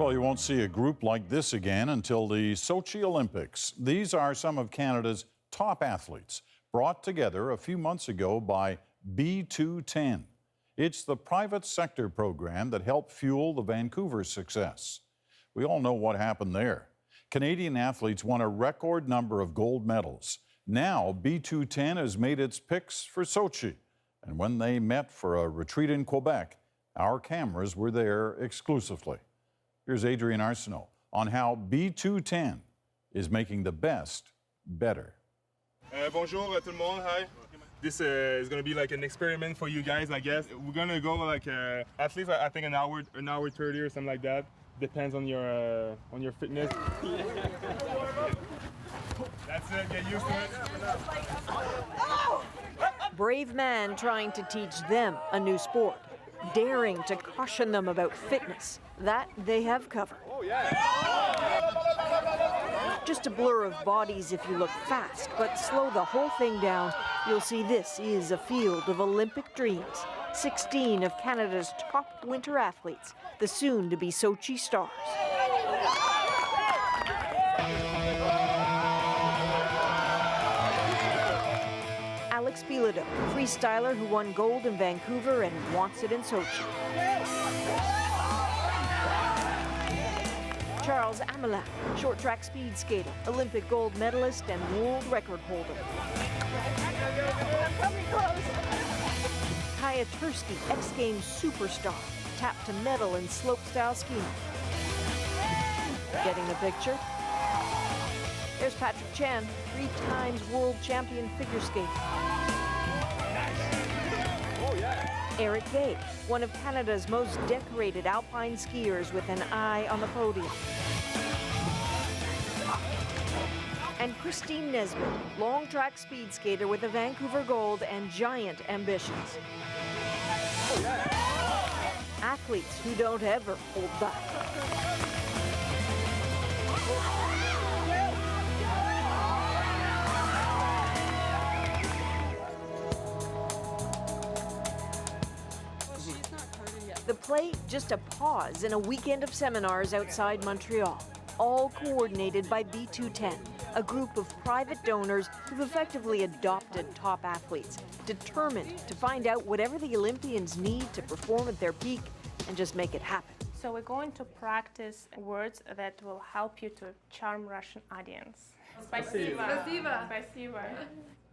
Well, you won't see a group like this again until the Sochi Olympics. These are some of Canada's top athletes, brought together a few months ago by B210. It's the private sector program that helped fuel the Vancouver success. We all know what happened there. Canadian athletes won a record number of gold medals. Now, B210 has made its picks for Sochi. And when they met for a retreat in Quebec, our cameras were there exclusively. Here's Adrienne Arsenault on how B210 is making the best better. Bonjour tout le monde, hi. This is going to be like an experiment for you guys, I guess. We're going to go like at least I think an hour 30 or something like that. Depends on your fitness. That's it, get used to it. Brave man trying to teach them a new sport, daring to caution them about fitness. That they have covered. Oh, yeah. Just a blur of bodies if you look fast, but slow the whole thing down, you'll see this is a field of Olympic dreams. 16 of Canada's top winter athletes, the soon-to-be Sochi stars. Alex Bilodeau, freestyler who won gold in Vancouver and wants it in Sochi. Charles Hamelin, short track speed skater, Olympic gold medalist and world record holder. TURSKT, X Games superstar, tapped to medal in slopestyle skiing. Getting the picture? There's Patrick Chan, 3 times world champion figure skater. Eric Gay, one of Canada's most decorated alpine skiers with an eye on the podium. And Christine Nesbitt, long track speed skater with a Vancouver gold and giant ambitions. Athletes who don't ever hold back. The play, just a pause in a weekend of seminars outside Montreal, all coordinated by B210, a group of private donors who've effectively adopted top athletes, determined to find out whatever the Olympians need to perform at their peak and just make it happen. So we're going to practice words that will help you to charm Russian audience. Spasibo. Spasibo. Spasibo.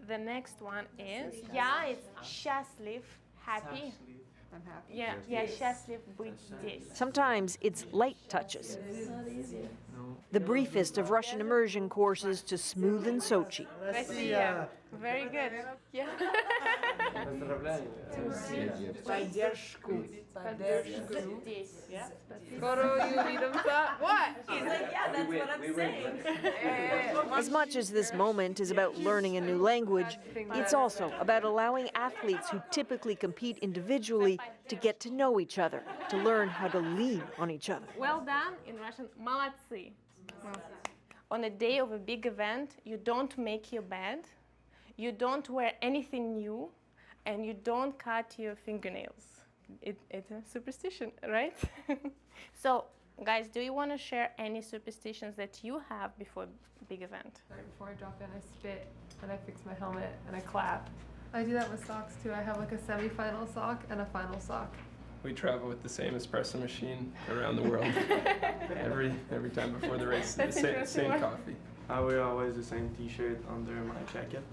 The next one is, it's счастлив, happy. I'm happy. Yeah, счастлив быть здесь. Sometimes it's light touches. The briefest of Russian immersion courses to smoothen Sochi. Very good. Yeah. What? He's like, yeah, that's what I'm saying. As much as this moment is about learning a new language, it's also about allowing athletes who typically compete individually to get to know each other, to learn how to lean on each other. Well done in Russian. Молодцы. On a day of a big event, you don't make your bed, you don't wear anything new, and you don't cut your fingernails. It's a superstition, right? So, guys, do you want to share any superstitions that you have before a big event? Right before I drop in, I spit, and I fix my helmet, and I clap. I do that with socks, too. I have like a semi-final sock and a final sock. We travel with the same espresso machine around the world. every time before the race, the same coffee. I wear always the same t-shirt under my jacket.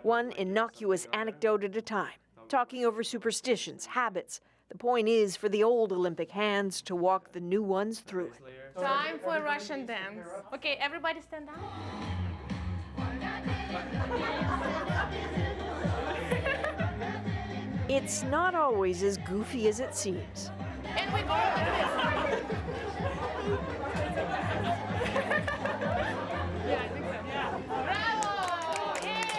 One innocuous anecdote at a time, talking over superstitions, habits. The point is for the old Olympic hands to walk the new ones through it. Time for Russian dance. Okay, everybody stand up. It's not always as goofy as it seems. And we go. Yeah, I think so. Yeah. Bravo! Yay!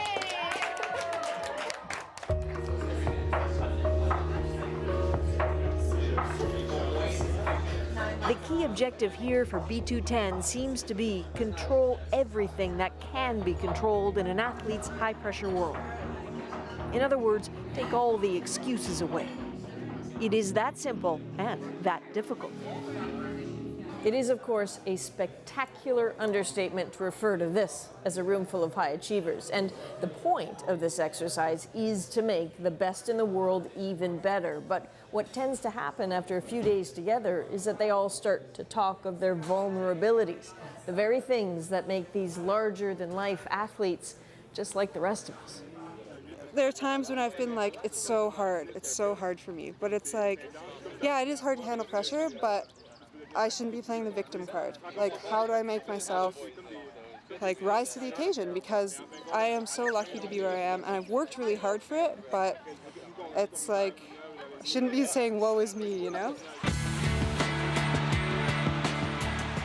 The key objective here for B210 seems to be control everything that can be controlled in an athlete's high-pressure world. In other words, take all the excuses away. It is that simple and that difficult. It is, of course, a spectacular understatement to refer to this as a room full of high achievers. And the point of this exercise is to make the best in the world even better. But what tends to happen after a few days together is that they all start to talk of their vulnerabilities, the very things that make these larger-than-life athletes just like the rest of us. There are times when I've been like, it's so hard for me. But it's like, yeah, it is hard to handle pressure, but I shouldn't be playing the victim card. Like, how do I make myself like rise to the occasion? Because I am so lucky to be where I am, and I've worked really hard for it, but it's like, I shouldn't be saying, woe is me, you know?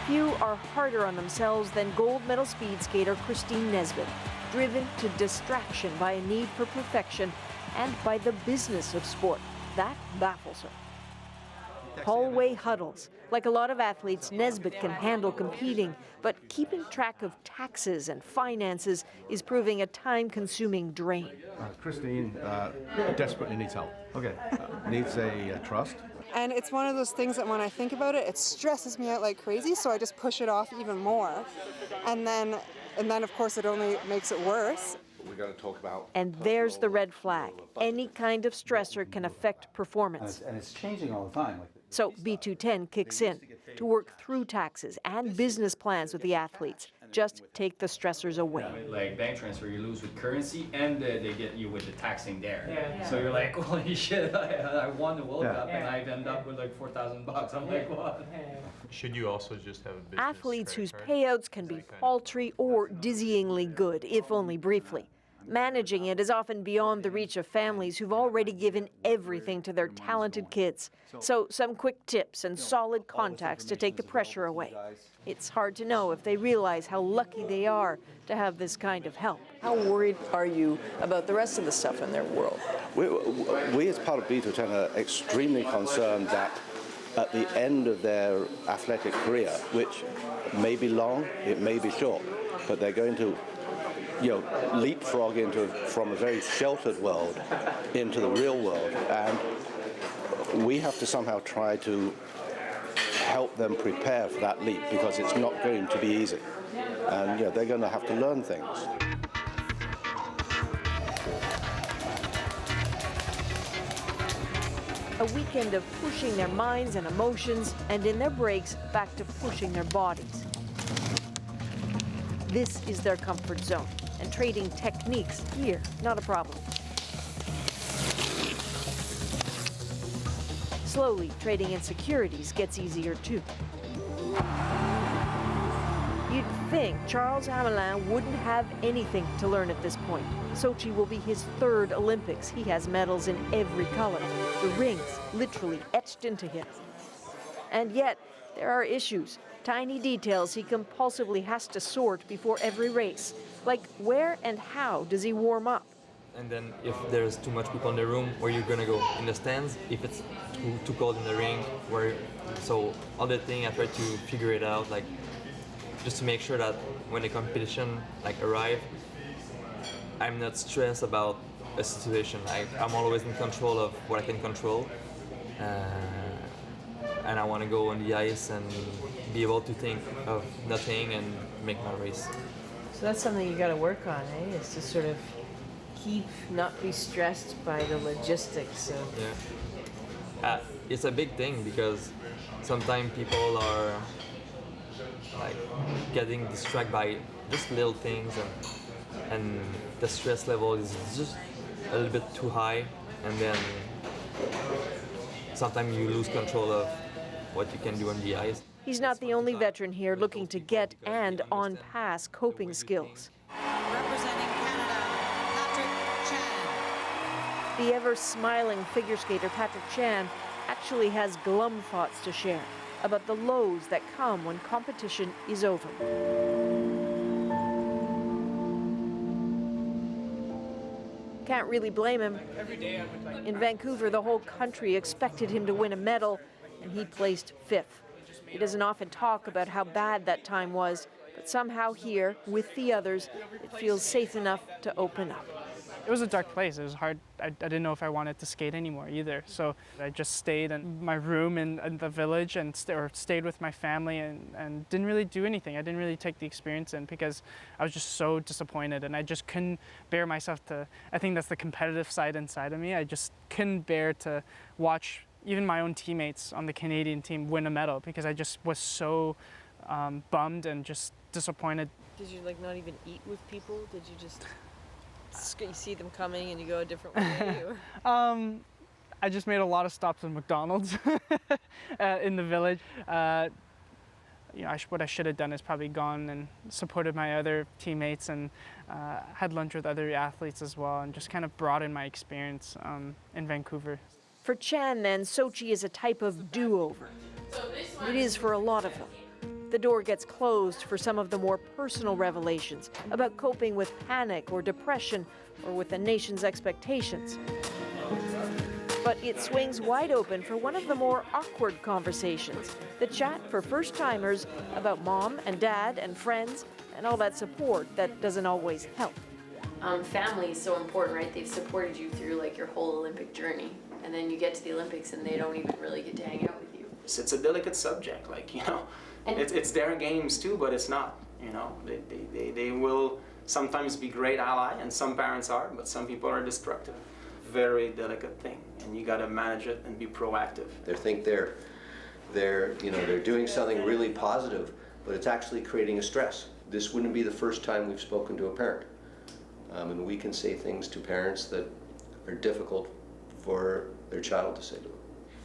Few are harder on themselves than gold medal speed skater Christine NESBITT, driven to distraction by a need for perfection and by the business of sport. That baffles her. Hallway huddles. Like a lot of athletes, NESBITT can handle competing, but keeping track of taxes and finances is proving a time-consuming drain. Christine desperately needs help. Okay. Needs a trust. And it's one of those things that when I think about it, it stresses me out like crazy, so I just push it off even more. And then of course, it only makes it worse. We're going to talk about. And there's the red flag. Any kind of stressor can affect performance. And it's changing all the time. So B210 kicks in to work through taxes and business plans with the athletes. Just take the stressors away. Like bank transfer, you lose with currency and they get you with the taxing there. Yeah. So you're like, holy shit, I won the World Cup and I end up with like $4,000. I'm like, what? Should you also just have a business Athletes whose card? payouts can be paltry or dizzyingly good, if only briefly. Managing it is often beyond the reach of families who've already given everything to their talented kids. So some quick tips and solid contacts to take the pressure away. It's hard to know if they realize how lucky they are to have this kind of help. How worried are you about the rest of the stuff in their world? We as part of B210 are extremely concerned that at the end of their athletic career, which may be long, it may be short, but they're going to leapfrog from a very sheltered world into the real world, and we have to somehow try to help them prepare for that leap, because it's not going to be easy, and they're going to have to learn things. A weekend of pushing their minds and emotions, and in their breaks, back to pushing their bodies. This is their comfort zone, and trading techniques here, not a problem. Slowly, trading insecurities gets easier too. You'd think Charles Hamelin wouldn't have anything to learn at this point. Sochi will be his third Olympics. He has medals in every color, the rings literally etched into him. And yet, there are issues, tiny details he compulsively has to sort before every race. Like where and how does he warm up? And then if there's too much people in the room, where you're gonna go? In the stands? If it's too cold in the ring, so all the thing I try to figure it out, like just to make sure that when the competition arrive, I'm not stressed about a situation. I'm always in control of what I can control, and I want to go on the ice and be able to think of nothing and make my race. So that's something you got to work on, eh? Is to sort of not be stressed by the logistics of. Yeah, it's a big thing because sometimes people are getting distracted by just little things, and the stress level is just a little bit too high, and then sometimes you lose control of what you can do on the ice. He's not the only veteran here looking to get and on-pass coping skills. Representing Canada, Patrick Chan. The ever-smiling figure skater Patrick Chan actually has glum thoughts to share about the lows that come when competition is over. Can't really blame him. In Vancouver, the whole country expected him to win a medal, and he placed 5th. He doesn't often talk about how bad that time was, but somehow here, with the others, it feels safe enough to open up. It was a dark place. It was hard. I didn't know if I wanted to skate anymore either. So I just stayed in my room in the village and stayed with my family and didn't really do anything. I didn't really take the experience in because I was just so disappointed and I just couldn't bear myself to, I think that's the competitive side inside of me. I just couldn't bear to watch even my own teammates on the Canadian team win a medal because I just was so bummed and just disappointed. Did you like not even eat with people? Did you just... You see them coming and you go a different way? Or? I just made a lot of stops at McDonald's in the village. You know, what I should have done is probably gone and supported my other teammates and had lunch with other athletes as well and just kind of broadened my experience in Vancouver. For Chan, then, Sochi is a type of do-over. It is for a lot of them. The door gets closed for some of the more personal revelations about coping with panic or depression or with the nation's expectations. But it swings wide open for one of the more awkward conversations, the chat for first-timers about mom and dad and friends and all that support that doesn't always help. Family is so important, right? They've supported you through like your whole Olympic journey, and then you get to the Olympics and they don't even really get to hang out with you. It's a delicate subject, like, you know. It's their games too, but it's not, you know. They will sometimes be great ally, and some parents are, but some people are destructive. Very delicate thing, and you got to manage it and be proactive. They think they're doing something really positive, but it's actually creating a stress. This wouldn't be the first time we've spoken to a parent, and we can say things to parents that are difficult for their child to say to them.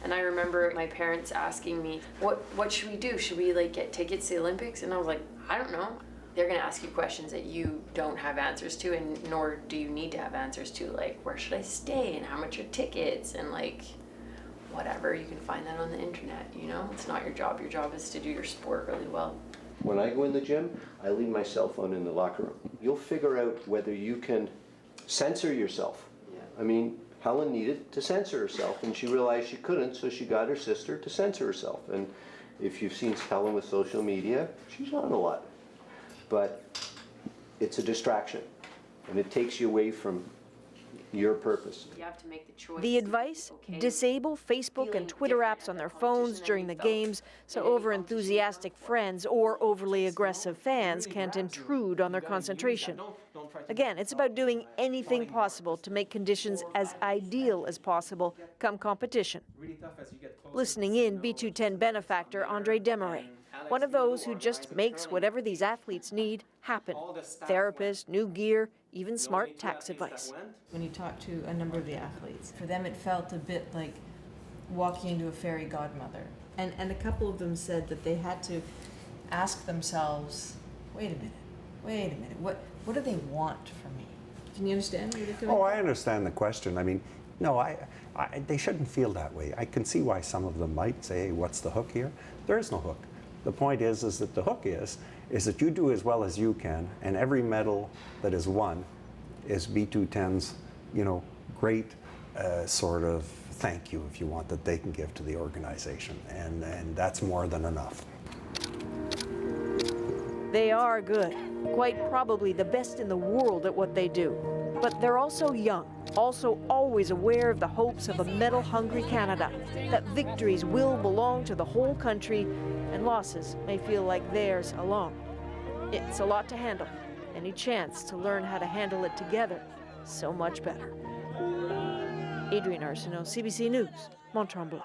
And I remember my parents asking me, what should we do? Should we like get tickets to the Olympics? And I was like, I don't know. They're gonna ask you questions that you don't have answers to, and nor do you need to have answers to, like where should I stay and how much are tickets and like whatever. You can find that on the internet, you know? It's not your job. Your job is to do your sport really well. When I go in the gym, I leave my cell phone in the locker room. You'll figure out whether you can censor yourself. Yeah. I mean, Helen needed to censor herself, and she realized she couldn't, so she got her sister to censor herself. And if you've seen Helen with social media, she's on a lot. But it's a distraction, and it takes you away from your purpose. You have to make the choice. The advice? Disable Facebook and Twitter apps on their phones during the games so over-enthusiastic friends or overly aggressive fans can't intrude on their concentration. Again, it's about doing anything possible to make conditions as ideal as possible come competition. Listening in, B210 benefactor Andre Desmarais, one of those who just makes whatever these athletes need happen. Therapist, new gear, even smart tax advice. When you talk to a number of the athletes, for them it felt a bit like walking into a fairy godmother. And a couple of them said that they had to ask themselves, wait a minute, what do they want from me? Can you understand where they're coming from? I understand the question. I mean, no, they shouldn't feel that way. I can see why some of them might say, hey, what's the hook here? There is no hook. The point is that the hook is that you do as well as you can, and every medal that is won is B210's, great sort of thank you, if you want, that they can give to the organization, and that's more than enough. They are good, quite probably the best in the world at what they do. But they're also young, also always aware of the hopes of a medal-hungry Canada, that victories will belong to the whole country and losses may feel like theirs alone. It's a lot to handle. Any chance to learn how to handle it together, so much better. Adrienne Arsenault, CBC News, MONT-TREMBLANT.